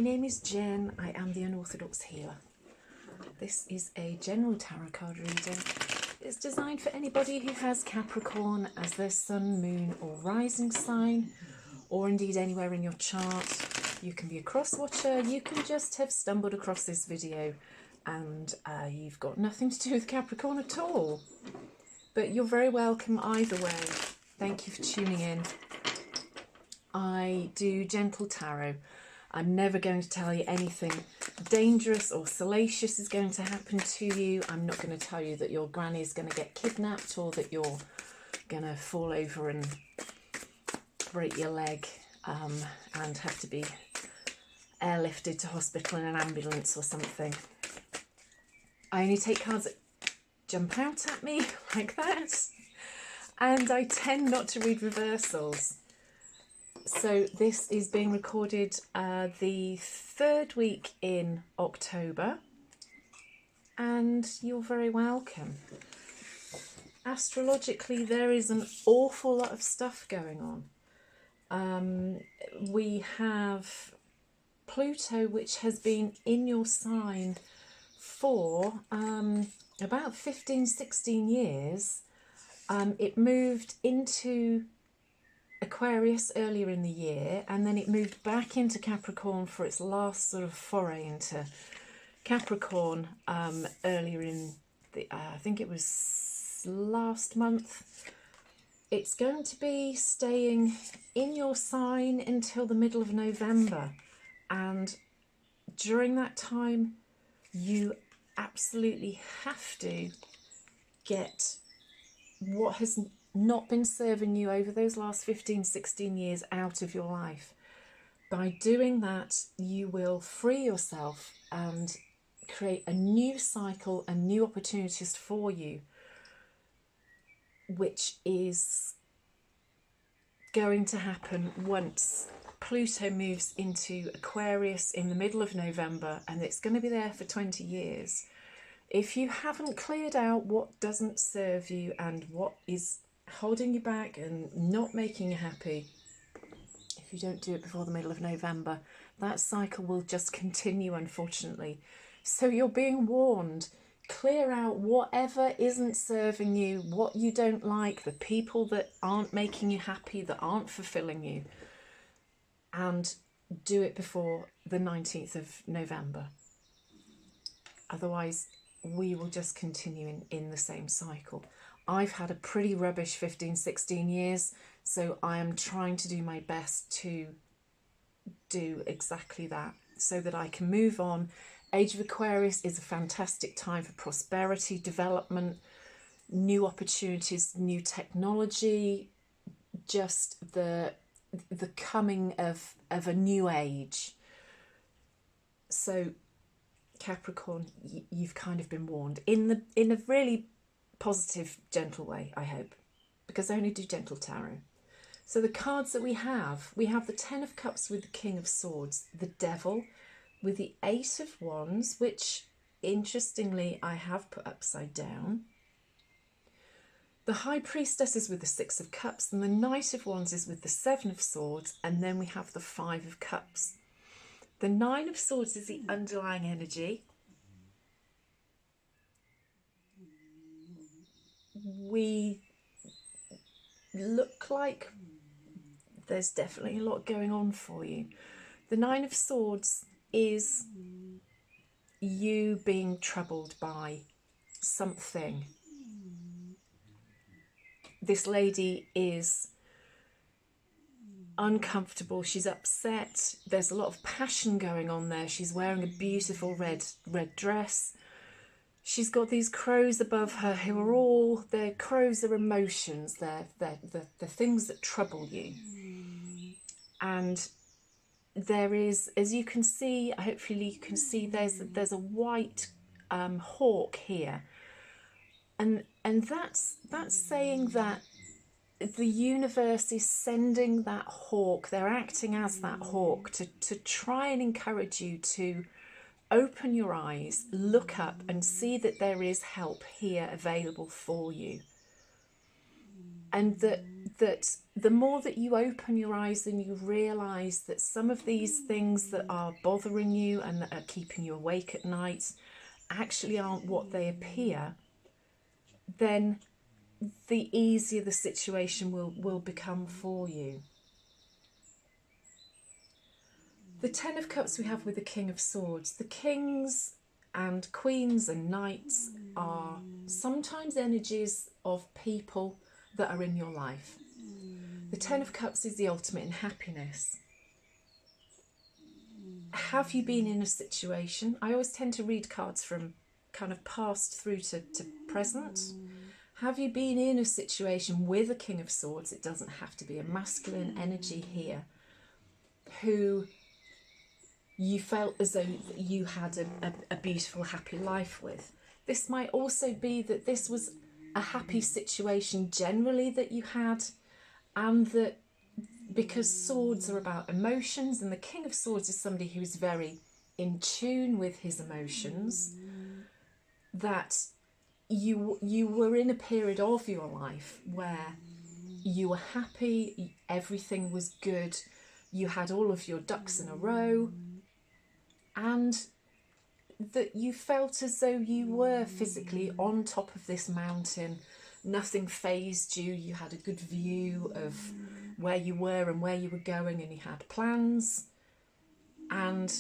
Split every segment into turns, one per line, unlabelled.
my name is Jen. I am the Unorthodox Healer. This is a general tarot card reading. It's designed for anybody who has Capricorn as their sun, moon or rising sign, or indeed anywhere in your chart. You can be a cross watcher, you can just have stumbled across this video and you've got nothing to do with Capricorn at all. But you're very welcome either way. Thank you for tuning in. I do gentle tarot. I'm never going to tell you anything dangerous or salacious is going to happen to you. I'm not going to tell you that your granny is going to get kidnapped or that you're going to fall over and break your leg and have to be airlifted to hospital in an ambulance or something. I only take cards that jump out at me like that, and I tend not to read reversals. So this is being recorded the third week in October, and you're very welcome. Astrologically, there is an awful lot of stuff going on. We have Pluto, which has been in your sign for about 15-16 years. It moved into Aquarius earlier in the year, and then it moved back into Capricorn for its last sort of foray into Capricorn earlier in the I think it was last month. It's going to be staying in your sign until the middle of November, and during that time you absolutely have to get what has not been serving you over those last 15-16 years out of your life. By doing that, you will free yourself and create a new cycle and new opportunities for you, which is going to happen once Pluto moves into Aquarius in the middle of November, and it's going to be there for 20 years. If you haven't cleared out what doesn't serve you and what is holding you back and not making you happy, if you don't do it before the middle of November, that cycle will just continue, unfortunately. So you're being warned. Clear out whatever isn't serving you, what you don't like, the people that aren't making you happy, that aren't fulfilling you, and do it before the 19th of November. Otherwise, we will just continue in the same cycle. I've had a pretty rubbish 15-16 years, so I am trying to do my best to do exactly that so that I can move on. Age of Aquarius is a fantastic time for prosperity, development, new opportunities, new technology, just the coming of a new age. So Capricorn, you've kind of been warned in a really positive, gentle way, I hope, because I only do gentle tarot. So the cards that we have the Ten of Cups with the King of Swords, the Devil with the Ace of Wands, which interestingly I have put upside down. The High Priestess is with the Six of Cups, and the Knight of Wands is with the Seven of Swords, and then we have the Five of Cups. The Nine of Swords is the underlying energy. We look like there's definitely a lot going on for you. The Nine of Swords is you being troubled by something. This lady is uncomfortable, she's upset, there's a lot of passion going on there. She's wearing a beautiful red dress. She's got these crows above her who are all, their crows are emotions, they're the things that trouble you. And there is, as you can see, hopefully you can see, there's a white hawk here. And that's saying that the universe is sending that hawk, they're acting as that hawk to try and encourage you to open your eyes, look up and see that there is help here available for you. And that that the more that you open your eyes and you realise that some of these things that are bothering you and that are keeping you awake at night actually aren't what they appear, then the easier the situation will become for you. The Ten of Cups we have with the King of Swords. The kings and queens and knights are sometimes energies of people that are in your life. The Ten of Cups is the ultimate in happiness. Have you been in a situation? I always tend to read cards from kind of past through to present. Have you been in a situation with a King of Swords? It doesn't have to be a masculine energy here, who you felt as though you had a beautiful, happy life with. This might also be that this was a happy situation generally that you had, and that because swords are about emotions, and the King of Swords is somebody who's very in tune with his emotions, that you were in a period of your life where you were happy, everything was good, you had all of your ducks in a row, and that you felt as though you were physically on top of this mountain. Nothing fazed you. You had a good view of where you were and where you were going, and you had plans. And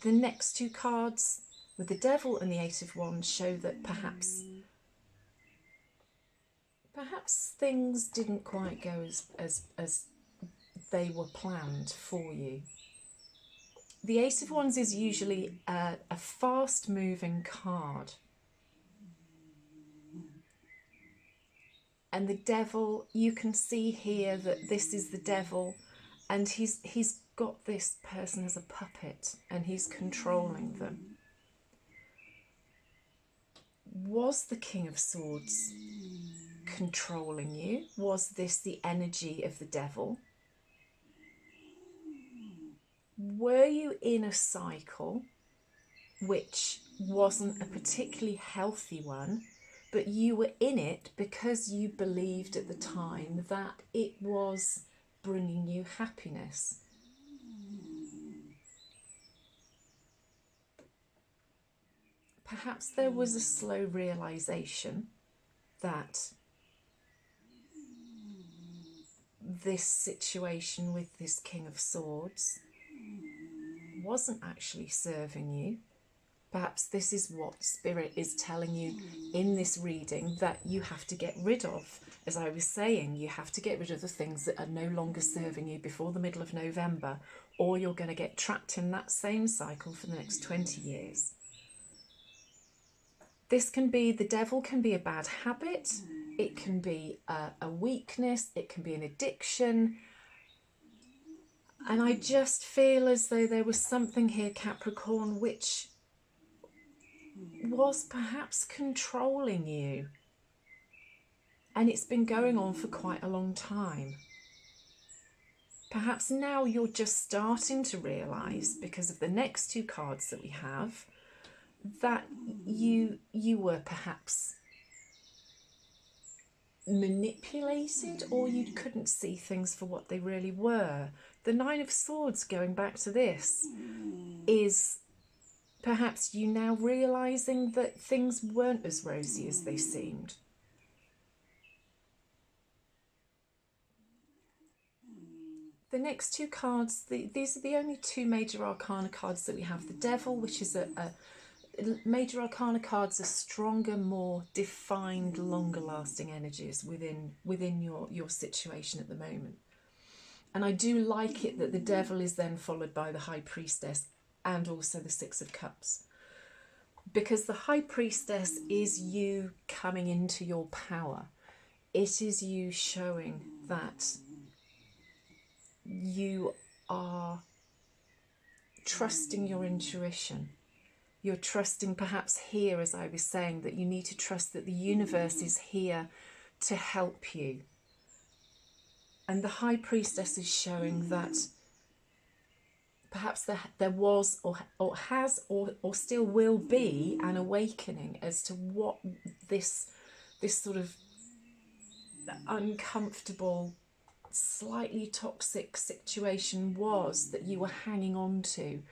the next two cards with the Devil and the Eight of Wands show that perhaps things didn't quite go as they were planned for you. The Ace of Wands is usually a fast-moving card. And the Devil, you can see here that this is the Devil, and he's got this person as a puppet, and he's controlling them. Was the King of Swords controlling you? Was this the energy of the Devil? Were you in a cycle which wasn't a particularly healthy one, but you were in it because you believed at the time that it was bringing you happiness? Perhaps there was a slow realization that this situation with this King of Swords wasn't actually serving you. Perhaps this is what Spirit is telling you in this reading that you have to get rid of. As I was saying, you have to get rid of the things that are no longer serving you before the middle of November, or you're going to get trapped in that same cycle for the next 20 years. This can be, the Devil can be a bad habit, it can be a weakness, it can be an addiction. And I just feel as though there was something here, Capricorn, which was perhaps controlling you. And it's been going on for quite a long time. Perhaps now you're just starting to realise, because of the next two cards that we have, that you were perhaps manipulated, or you couldn't see things for what they really were. The Nine of Swords, going back to this, is perhaps you now realising that things weren't as rosy as they seemed. The next two cards, these are the only two major arcana cards that we have. The Devil, which is a major arcana cards are stronger, more defined, longer lasting energies within your situation at the moment. And I do like it that the Devil is then followed by the High Priestess and also the Six of Cups. Because the High Priestess is you coming into your power. It is you showing that you are trusting your intuition. You're trusting, perhaps here, as I was saying, that you need to trust that the universe is here to help you. And the High Priestess is showing that perhaps there was or has or still will be an awakening as to what this sort of uncomfortable, slightly toxic situation was that you were hanging on to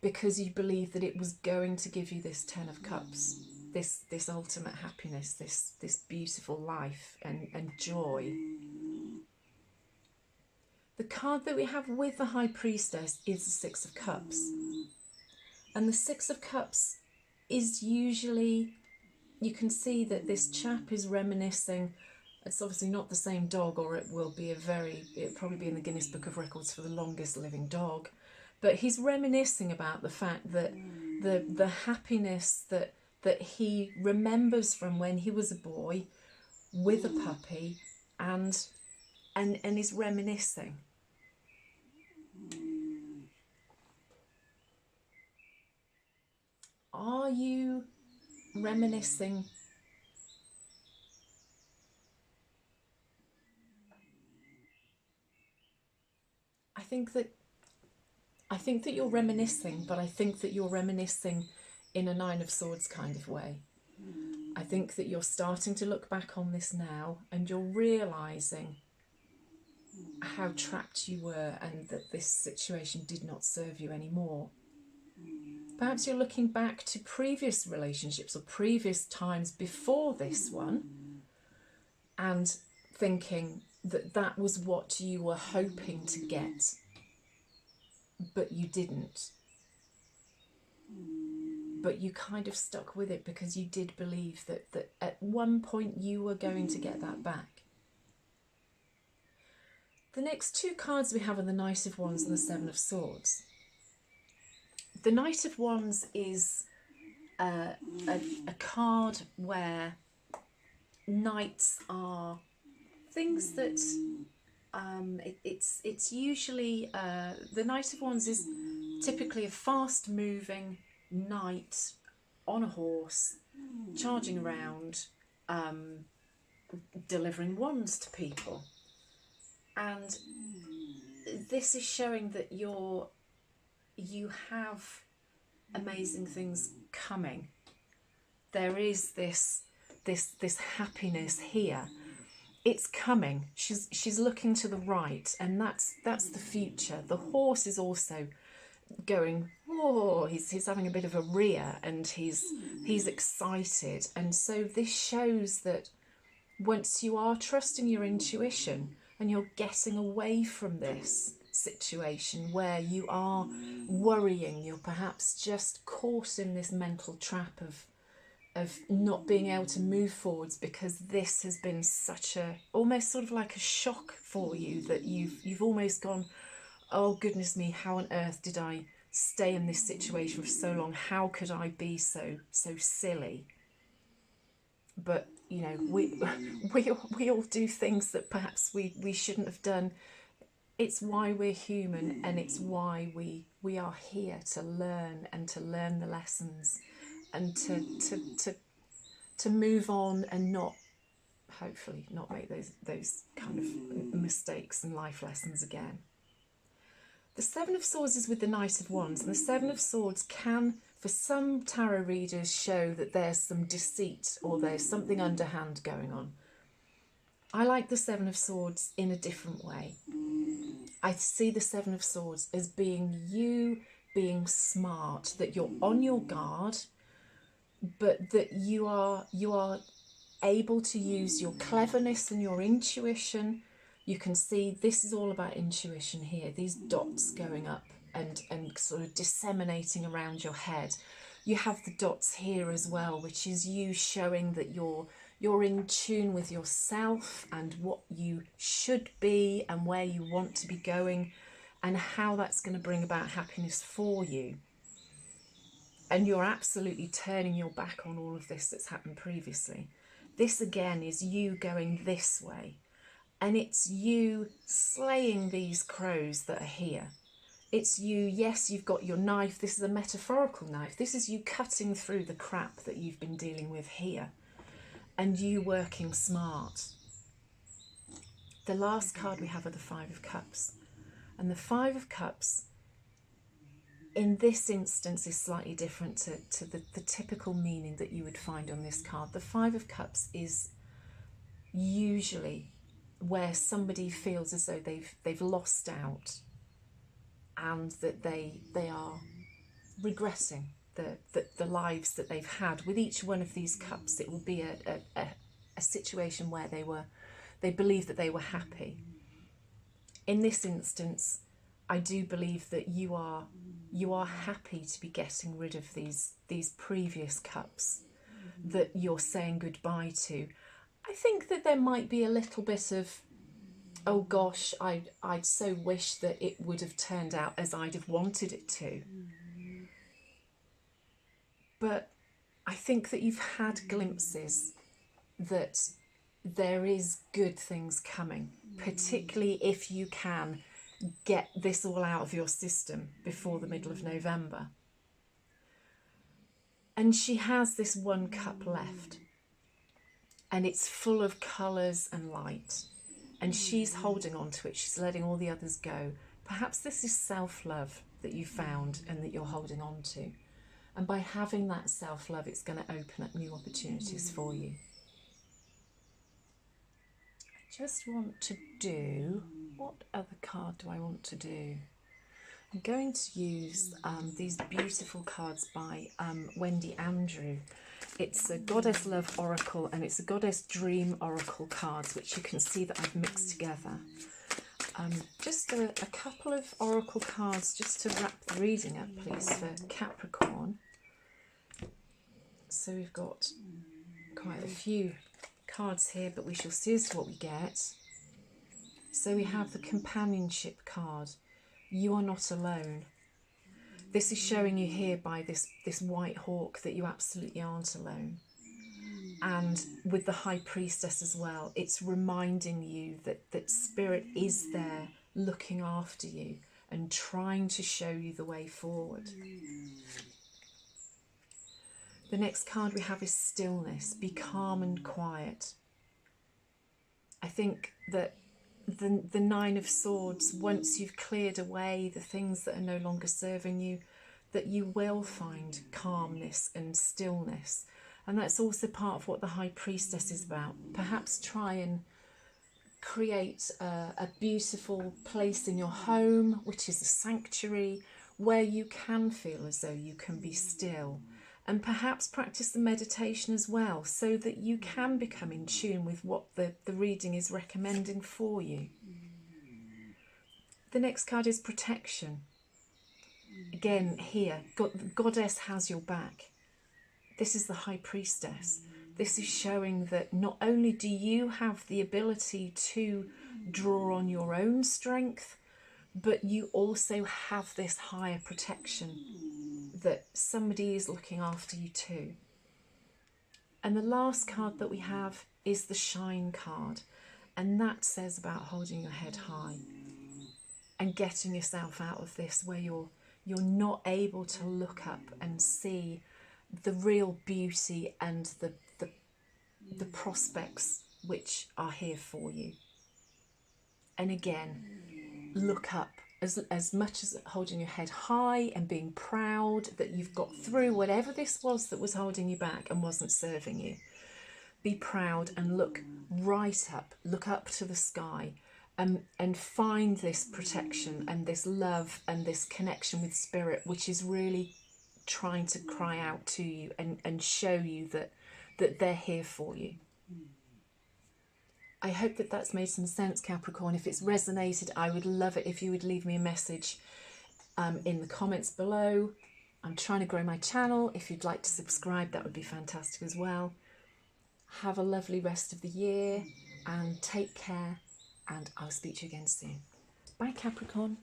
because you believed that it was going to give you this 10 of Cups, this ultimate happiness, this beautiful life and joy. The card that we have with the High Priestess is the Six of Cups. And the Six of Cups is usually, you can see that this chap is reminiscing. It's obviously not the same dog, or it'll probably be in the Guinness Book of Records for the longest living dog. But he's reminiscing about the fact that the happiness that he remembers from when he was a boy with a puppy, and is reminiscing. Are you reminiscing? I think that you're reminiscing, but I think that you're reminiscing in a Nine of Swords kind of way. I think that you're starting to look back on this now and you're realising how trapped you were and that this situation did not serve you anymore. Perhaps you're looking back to previous relationships or previous times before this one and thinking that that was what you were hoping to get, but you didn't. But you kind of stuck with it because you did believe that at one point you were going to get that back. The next two cards we have are the Knight of Wands and the Seven of Swords. The Knight of Wands is a card where knights are things that it's usually the Knight of Wands is typically a fast moving knight on a horse charging around, delivering wands to people, and this is showing that you have amazing things coming. There is this happiness here. It's coming. She's looking to the right, and that's the future. The horse is also going, oh, he's having a bit of a rear, and he's excited. And so this shows that once you are trusting your intuition and you're getting away from this situation where you are worrying, you're perhaps just caught in this mental trap of not being able to move forwards because this has been such a, almost sort of like a shock for you, that you've almost gone, oh goodness me, how on earth did I stay in this situation for so long? How could I be so silly? But you know, we all do things that perhaps we shouldn't have done. It's why we're human, and it's why we are here to learn and to learn the lessons and to move on and not, hopefully not make those kind of mistakes and life lessons again. The Seven of Swords is with the Knight of Wands, and the Seven of Swords can, for some tarot readers, show that there's some deceit or there's something underhand going on. I like the Seven of Swords in a different way. I see the Seven of Swords as being you being smart, that you're on your guard, but that you are able to use your cleverness and your intuition. You can see this is all about intuition here, these dots going up and sort of disseminating around your head. You have the dots here as well, which is you showing that you're in tune with yourself and what you should be and where you want to be going and how that's going to bring about happiness for you. And you're absolutely turning your back on all of this that's happened previously. This again is you going this way. And it's you slaying these crows that are here. It's you, yes, you've got your knife. This is a metaphorical knife. This is you cutting through the crap that you've been dealing with here. And you working smart. The last card we have are the Five of Cups. And the Five of Cups, in this instance, is slightly different to the typical meaning that you would find on this card. The Five of Cups is usually where somebody feels as though they've lost out, and that they are regretting the lives that they've had. With each one of these cups, it will be a situation where they believe that they were happy. In this instance, I do believe that you are happy to be getting rid of these previous cups that you're saying goodbye to. I think that there might be a little bit of, oh gosh, I'd so wish that it would have turned out as I'd have wanted it to. But I think that you've had glimpses that there is good things coming, particularly if you can get this all out of your system before the middle of November. And she has this one cup left, and it's full of colours and light, and she's holding on to it. She's letting all the others go. Perhaps this is self-love that you found and that you're holding on to. And by having that self-love, it's going to open up new opportunities for you. I just want to do, what other card do I want to do? I'm going to use these beautiful cards by Wendy Andrew. It's a Goddess Love Oracle, and it's a Goddess Dream Oracle cards, which you can see that I've mixed together. Just a couple of Oracle cards just to wrap the reading up, please, for Capricorn. So we've got quite a few cards here, but we shall see as to what we get. So we have the Companionship card. You are not alone. This is showing you here by this white hawk that you absolutely aren't alone. And with the High Priestess as well, it's reminding you that Spirit is there looking after you and trying to show you the way forward. The next card we have is Stillness. Be calm and quiet. I think that the Nine of Swords, once you've cleared away the things that are no longer serving you, that you will find calmness and stillness. And that's also part of what the High Priestess is about. Perhaps try and create a beautiful place in your home, which is a sanctuary, where you can feel as though you can be still. And perhaps practice the meditation as well, so that you can become in tune with what the reading is recommending for you. The next card is Protection. Again, here, Goddess has your back. This is the High Priestess. This is showing that not only do you have the ability to draw on your own strength, but you also have this higher protection, that somebody is looking after you too. And the last card that we have is the Shine card, and that says about holding your head high and getting yourself out of this where you're not able to look up and see the real beauty and the prospects which are here for you. And again, look up. As much as holding your head high and being proud that you've got through whatever this was that was holding you back and wasn't serving you. Be proud and look right up, look up to the sky, and find this protection and this love and this connection with Spirit, which is really trying to cry out to you and show you that they're here for you. I hope that that's made some sense, Capricorn. If it's resonated, I would love it if you would leave me a message in the comments below. I'm trying to grow my channel. If you'd like to subscribe, that would be fantastic as well. Have a lovely rest of the year and take care, and I'll speak to you again soon. Bye, Capricorn.